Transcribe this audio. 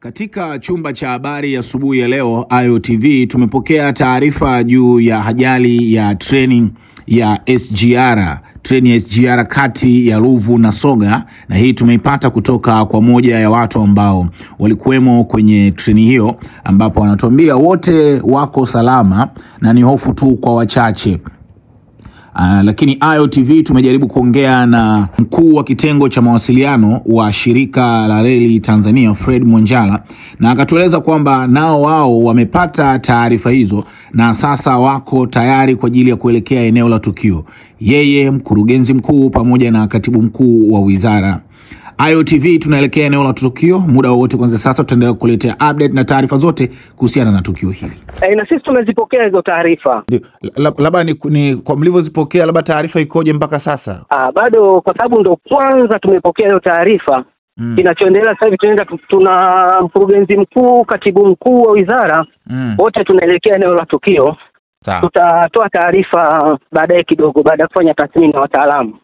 Katika chumba cha habari asubuhi ya leo IOTV tumepokea taarifa juu ya ajali ya treni ya SGR kati ya Ruvu na Soga, na hii tumeipata kutoka kwa moja ya watu ambao walikuwemo kwenye treni hiyo, ambapo wanatuambia wote wako salama na ni hofu tu kwa wachache. Lakini IOTV tumejaribu kuongea na mkuu wa kitengo cha mawasiliano wa shirika la reli Tanzania Fred Mwanjala, na akatueleza kwamba nao wao wamepata taarifa hizo na sasa wako tayari kwa ajili ya kuelekea eneo la tukio. Yeye, mkurugenzi mkuu pamoja na katibu mkuu wa wizara. IOTV tunaelekea eneo la tukio muda wote. Kwanza sasa tutaendelea kukuletea update na taarifa zote kuhusiana na tukio hili. Na sisi tumezipokea hizo taarifa. Labda ni kwa mlivyozipokea, labda taarifa ikoje mpaka sasa? Bado, kwa sababu ndo kwanza tumepokea hiyo taarifa. Kinachoendelea sasa hivi tuna mkurugenzi mkuu, katibu mkuu wa wizara, wote tunaelekea eneo la tukio. Tutatoa taarifa baadaye kidogo, baada ya kufanya tathmini na wataalamu.